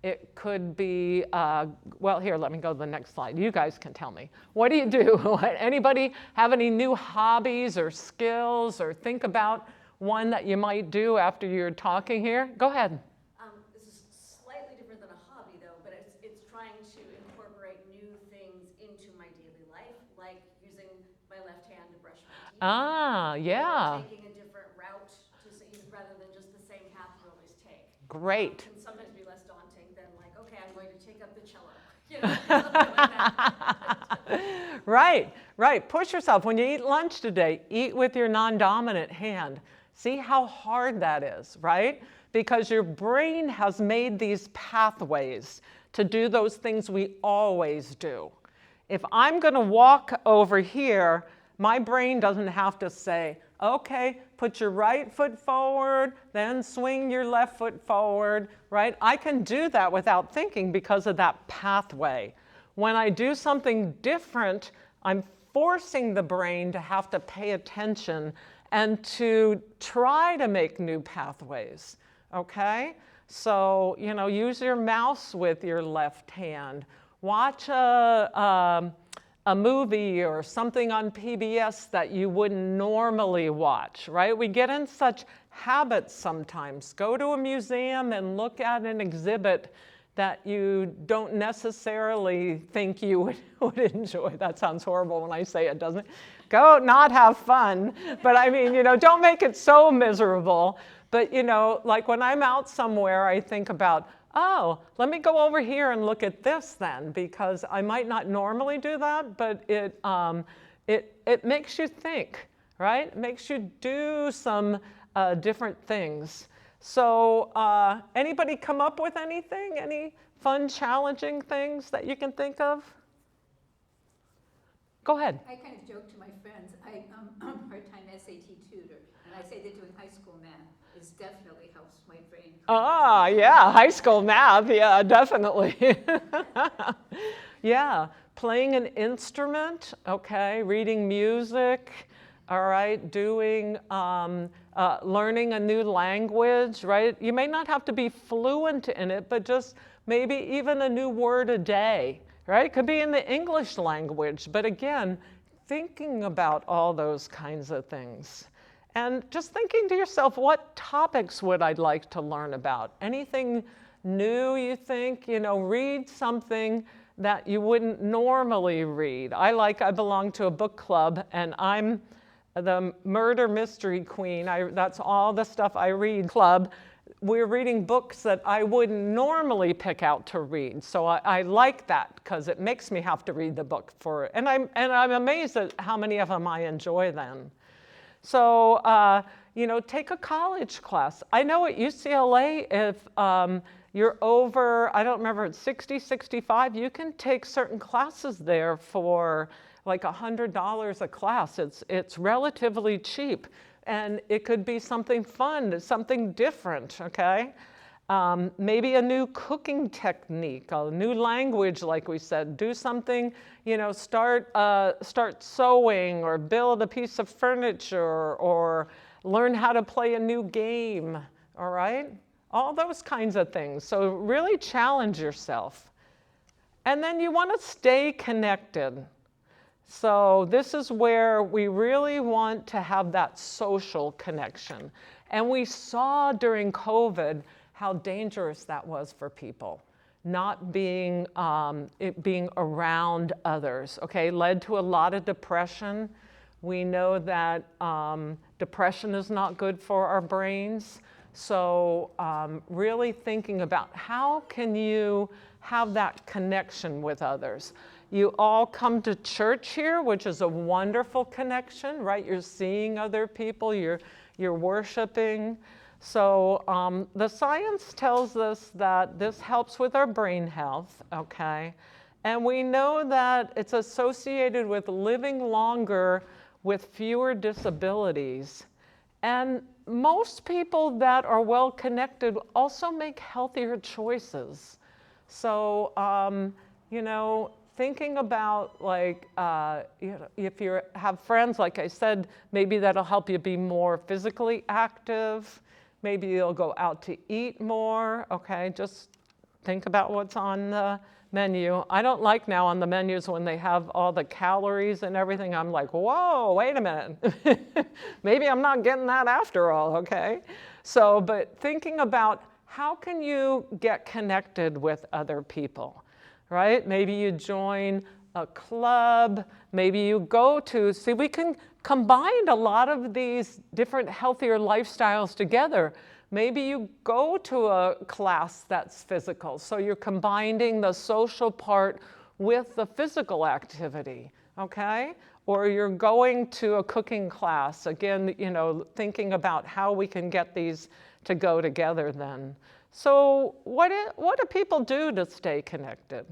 [SPEAKER 2] It could be, here, let me go to the next slide. You guys can tell me. What do you do? Anybody have any new hobbies or skills or think about one that you might do after you're talking here? Go ahead.
[SPEAKER 6] This is slightly different than a hobby though, but it's trying to incorporate new things into my daily life, like using my left hand to brush my teeth.
[SPEAKER 2] Ah, yeah.
[SPEAKER 6] Or taking a different route rather than just the same path you always take.
[SPEAKER 2] Great.
[SPEAKER 6] Can sometimes be less daunting than like, okay, I'm going to take up the cello. Something like that.
[SPEAKER 2] Right. Push yourself. When you eat lunch today, eat with your non-dominant hand. See how hard that is, right? Because your brain has made these pathways to do those things we always do. If I'm going to walk over here, my brain doesn't have to say, okay, put your right foot forward, then swing your left foot forward, right? I can do that without thinking because of that pathway. When I do something different, I'm forcing the brain to have to pay attention and to try to make new pathways, okay? So, use your mouse with your left hand. Watch a movie or something on PBS that you wouldn't normally watch, right? We get in such habits sometimes. Go to a museum and look at an exhibit that you don't necessarily think you would enjoy. That sounds horrible when I say it, doesn't it? Go not have fun, but I mean, don't make it so miserable. But, like when I'm out somewhere, I think about, oh, let me go over here and look at this then, because I might not normally do that, but it makes you think, right? It makes you do some different things. So anybody come up with anything? Any fun, challenging things that you can think of? Go ahead.
[SPEAKER 7] I kind of joke to my friends, I'm a part-time SAT tutor, and I say that doing high school math definitely helps my brain.
[SPEAKER 2] Ah, yeah, high school math, yeah, definitely. Yeah, playing an instrument, okay, reading music, all right, doing, learning a new language, right? You may not have to be fluent in it, but just maybe even a new word a day, right? It could be in the English language, but again, thinking about all those kinds of things. And just thinking to yourself, what topics would I like to learn about? Anything new you think? Read something that you wouldn't normally read. I belong to a book club, and I'm the murder mystery queen. That's all the stuff I read club. We're reading books that I wouldn't normally pick out to read. So I like that because it makes me have to read the book for it. And I'm amazed at how many of them I enjoy then. So, take a college class. I know at UCLA, if you're over, I don't remember, it's 60, 65, you can take certain classes there for like $100 a class. It's relatively cheap. And it could be something fun, something different, okay? Maybe a new cooking technique, a new language, like we said. Do something, start sewing or build a piece of furniture or learn how to play a new game, all right? All those kinds of things. So really challenge yourself. And then you want to stay connected. So this is where we really want to have that social connection. And we saw during COVID how dangerous that was for people, not being around others, okay? Led to a lot of depression. We know that depression is not good for our brains. So really thinking about how can you have that connection with others. You all come to church here, which is a wonderful connection, right? You're seeing other people, you're worshiping. So the science tells us that this helps with our brain health, okay? And we know that it's associated with living longer with fewer disabilities. And most people that are well connected also make healthier choices. So, thinking about like, if you have friends, like I said, maybe that'll help you be more physically active. Maybe you'll go out to eat more, okay? Just think about what's on the menu. I don't like now on the menus when they have all the calories and everything. I'm like, whoa, wait a minute. Maybe I'm not getting that after all, okay? So, but thinking about how can you get connected with other people, right? Maybe you join a club, maybe you go to, see, we can combine a lot of these different healthier lifestyles together. Maybe you go to a class that's physical, so you're combining the social part with the physical activity, okay? or you're going to a cooking class. Again, thinking about how we can get these to go together then. So what do people do to stay connected?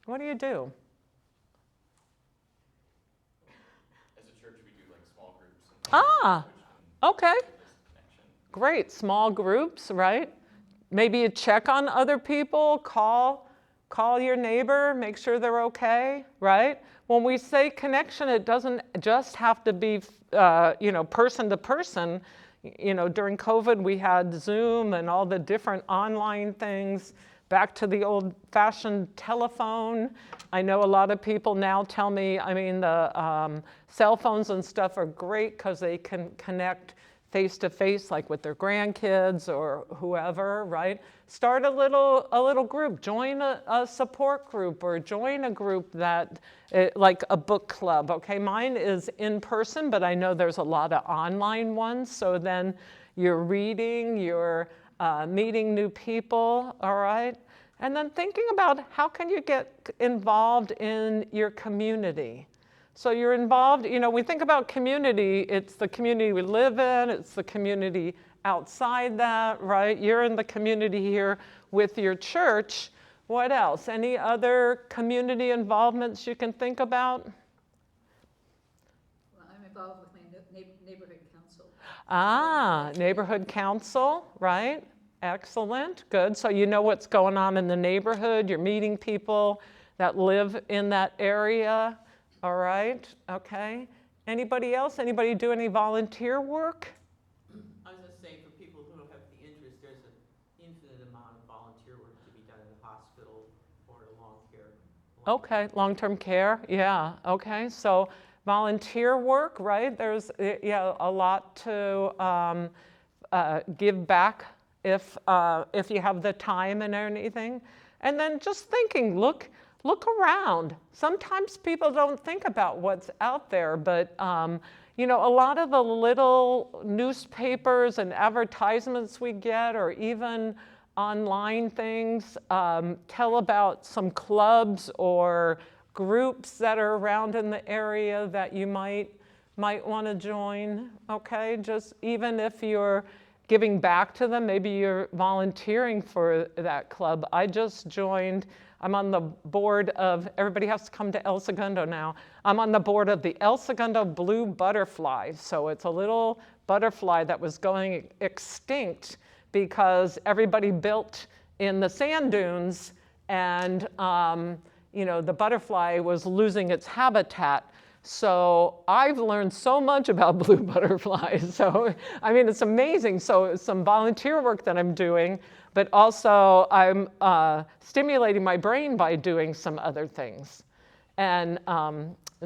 [SPEAKER 2] What do you do?
[SPEAKER 1] As a church, we do like small groups.
[SPEAKER 2] Okay. Great, small groups, right? Maybe you check on other people, call your neighbor, make sure they're okay, right? When we say connection, it doesn't just have to be, person to person. During COVID, we had Zoom and all the different online things, back to the old-fashioned telephone. I know a lot of people now tell me, the cell phones and stuff are great because they can connect face-to-face, like with their grandkids or whoever, right? Start a little group, join a support group, or join a group that, like a book club, okay? Mine is in person, but I know there's a lot of online ones, so then you're reading, you're meeting new people, all right? And then thinking about how can you get involved in your community. So you're involved, we think about community, it's the community we live in, it's the community outside that, right? You're in the community here with your church. What else? Any other community involvements you can think about?
[SPEAKER 7] Well, I'm involved with my neighborhood council.
[SPEAKER 2] Neighborhood council, right? Excellent, good. So you know what's going on in the neighborhood, you're meeting people that live in that area. All right, okay. Anybody else? Anybody do any volunteer work?
[SPEAKER 3] I was just saying, for people who have the interest, there's an infinite amount of volunteer work to be done in the hospital or long care.
[SPEAKER 2] Okay, long-term care, yeah, okay. So volunteer work, right? There's, a lot to give back if you have the time and anything. And then just thinking, look around. Sometimes people don't think about what's out there, but a lot of the little newspapers and advertisements we get, or even online things, tell about some clubs or groups that are around in the area that you might want to join, okay? Just even if you're giving back to them, maybe you're volunteering for that club. I just joined, I'm on the board of, everybody has to come to El Segundo now. I'm on the board of the El Segundo blue butterfly. So it's a little butterfly that was going extinct because everybody built in the sand dunes, and the butterfly was losing its habitat. So I've learned so much about blue butterflies. So, it's amazing. So some volunteer work that I'm doing, but also I'm stimulating my brain by doing some other things. And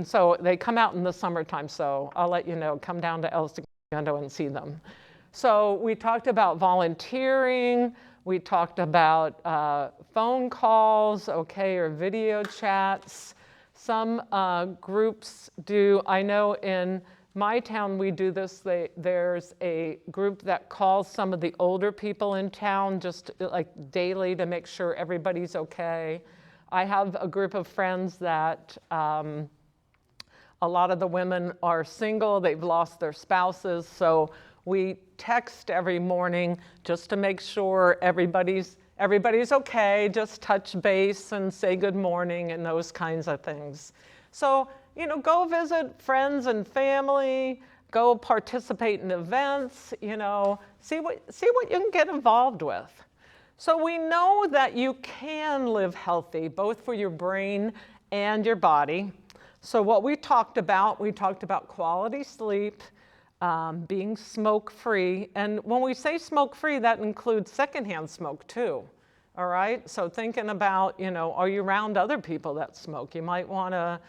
[SPEAKER 2] so they come out in the summertime. So I'll let you know, come down to El Segundo and see them. So we talked about volunteering. We talked about phone calls, okay, or video chats. Some groups do, I know in my town we do this, there's a group that calls some of the older people in town just like daily to make sure everybody's okay. I have a group of friends that a lot of the women are single, they've lost their spouses, so we text every morning just to make sure everybody's okay, just touch base and say good morning and those kinds of things. So, go visit friends and family, go participate in events, see what you can get involved with. So we know that you can live healthy, both for your brain and your body. So what we talked about quality sleep, being smoke-free. And when we say smoke-free, that includes secondhand smoke too, all right? So thinking about, are you around other people that smoke? You might want to,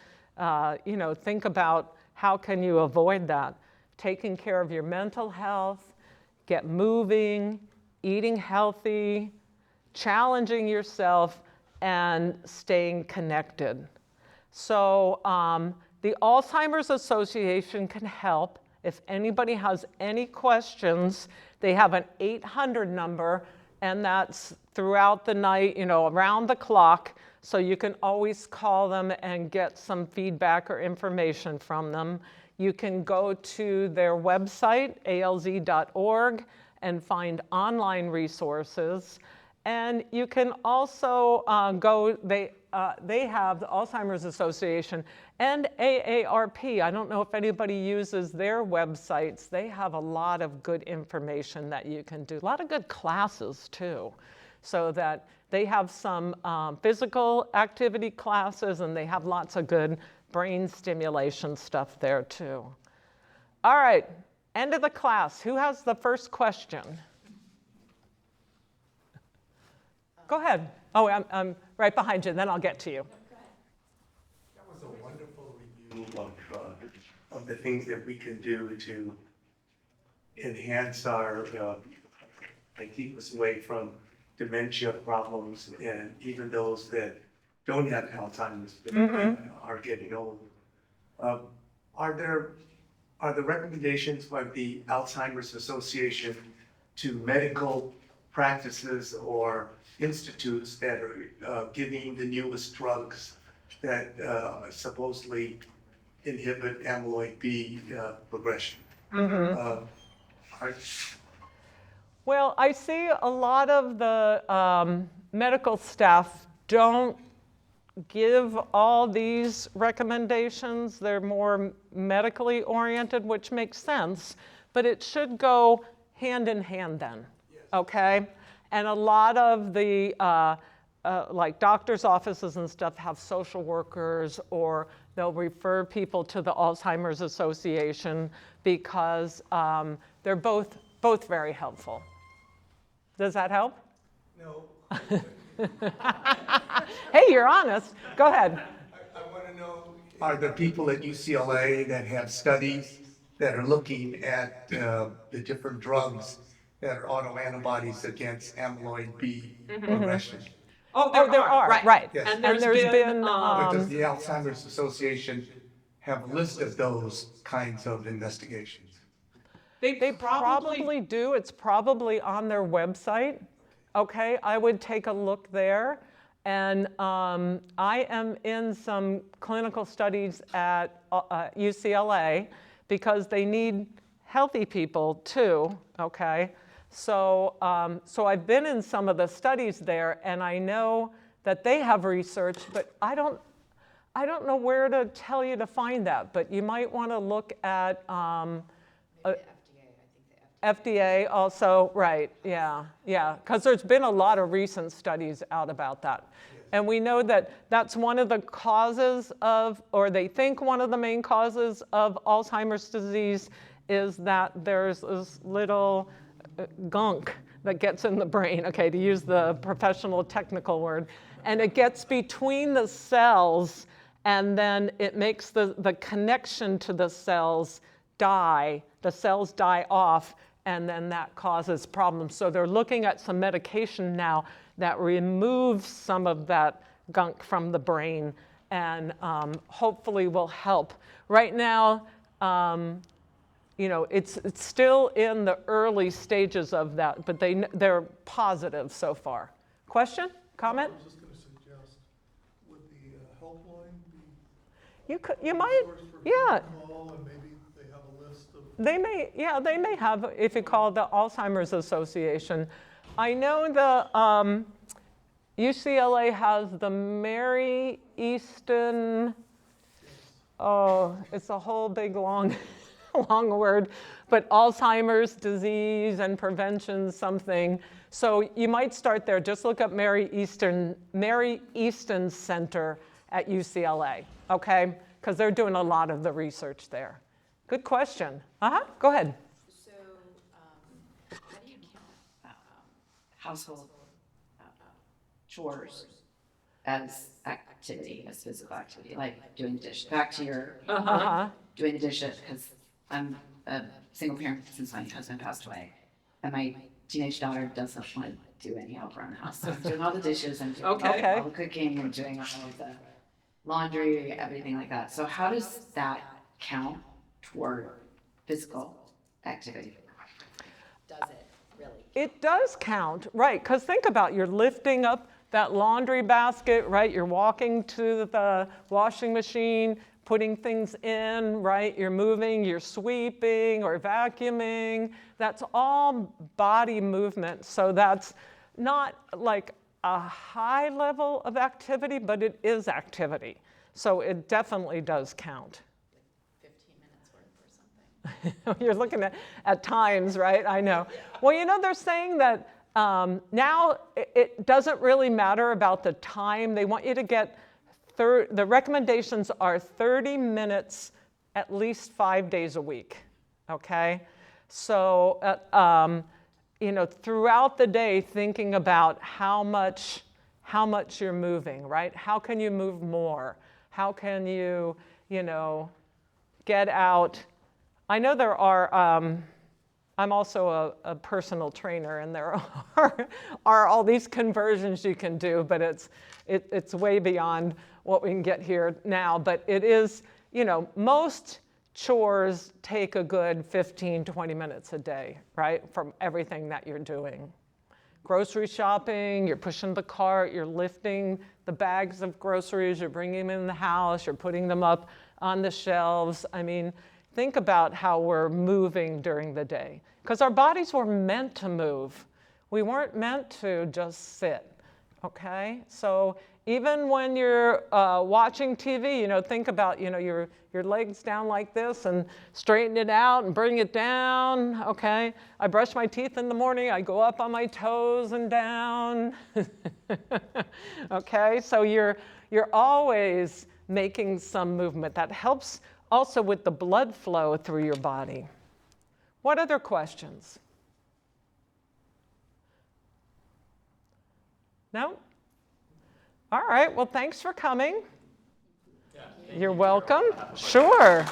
[SPEAKER 2] think about how can you avoid that. Taking care of your mental health, get moving, eating healthy, challenging yourself, and staying connected. So the Alzheimer's Association can help. If anybody has any questions, they have an 800 number, and that's throughout the night, around the clock. So you can always call them and get some feedback or information from them. You can go to their website, alz.org, and find online resources. And you can also they have the Alzheimer's Association and AARP. I don't know if anybody uses their websites. They have a lot of good information that you can do, a lot of good classes too, so that they have some physical activity classes, and they have lots of good brain stimulation stuff there too. All right, end of the class. Who has the first question? Go ahead. Oh, I'm right behind you, then I'll get to you.
[SPEAKER 8] That was a wonderful review of the things that we can do to enhance our, and keep us away from dementia problems, and even those that don't have Alzheimer's but are getting old. Are the recommendations by the Alzheimer's Association to medical practices or institutes that are giving the newest drugs that supposedly inhibit amyloid B progression?
[SPEAKER 2] Well, I see a lot of the medical staff don't give all these recommendations. They're more medically oriented, which makes sense, but it should go hand in hand then, okay? And a lot of the, like doctor's offices and stuff have social workers, or they'll refer people to the Alzheimer's Association because they're both very helpful. Does that help?
[SPEAKER 5] No,
[SPEAKER 2] Hey, you're honest. Go ahead.
[SPEAKER 5] I want to know.
[SPEAKER 8] Are there people at UCLA that have studies that are looking at the different drugs that are autoantibodies against amyloid B progression?
[SPEAKER 2] Oh, there are, right.
[SPEAKER 8] Yes.
[SPEAKER 2] And there's been
[SPEAKER 8] But does the Alzheimer's Association have a list of those kinds of investigations?
[SPEAKER 2] They probably do. It's probably on their website. Okay, I would take a look there. And I am in some clinical studies at UCLA because they need healthy people too, okay? So I've been in some of the studies there, and I know that they have research, but I don't know where to tell you to find that, but you might want to look at FDA also, right, yeah, because there's been a lot of recent studies out about that. And we know that that's one of the causes of, or they think one of the main causes of Alzheimer's disease is that there's this little gunk that gets in the brain, okay, to use the professional technical word, and it gets between the cells, and then it makes the connection to the cells die off, and then that causes problems. So they're looking at some medication now that removes some of that gunk from the brain, and hopefully will help. Right now, you know, it's still in the early stages of that, but they're positive so far. Question? Comment?
[SPEAKER 5] I was just going to suggest, would the helpline be
[SPEAKER 2] You might,
[SPEAKER 5] source for
[SPEAKER 2] yeah.
[SPEAKER 5] people to call, and maybe they have a list of?
[SPEAKER 2] They may have, if you call the Alzheimer's Association. I know the UCLA has the Mary Easton, oh, it's a whole big long word, but Alzheimer's disease and prevention something. So you might start there. Just look up Mary Easton Center at UCLA, okay? Because they're doing a lot of the research there. Good question. Go ahead.
[SPEAKER 9] So, how do you count household chores as activity, as physical activity, like doing dishes? Back to your doing the dishes, because I'm a single parent since my husband passed away, and my teenage daughter doesn't want to do any help around the house. So I'm doing all the dishes, and doing all the cooking, and doing all of the laundry, everything like that. So how does that count toward physical activity?
[SPEAKER 6] Does it really?
[SPEAKER 2] It does count, right? Because think about, you're lifting up that laundry basket, right? You're walking to the washing machine, putting things in, right? You're moving, you're sweeping or vacuuming. That's all body movement. So that's not like a high level of activity, but it is activity. So it definitely does count.
[SPEAKER 6] 15 minutes worth or something.
[SPEAKER 2] You're looking at times, right? I know. Well, you know, they're saying that now it doesn't really matter about the time. They want you to get, the recommendations are 30 minutes at least 5 days a week, okay? So, you know, throughout the day, thinking about how much you're moving, right? How can you move more? How can you, you know, get out? I know there are, I'm also a personal trainer, and there are all these conversions you can do, but it's way beyond what we can get here now. But it is, you know, most chores take a good 15, 20 minutes a day, right, from everything that you're doing. Grocery shopping, you're pushing the cart, you're lifting the bags of groceries, you're bringing them in the house, you're putting them up on the shelves. I mean, think about how we're moving during the day, because our bodies were meant to move. We weren't meant to just sit, okay? So even when you're watching TV, you know, think about, you know, your legs down like this and straighten it out and bring it down, okay? I brush my teeth in the morning, I go up on my toes and down, okay? So you're always making some movement. That helps also with the blood flow through your body. What other questions? No? All right, well, thanks for coming. You're welcome. Sure.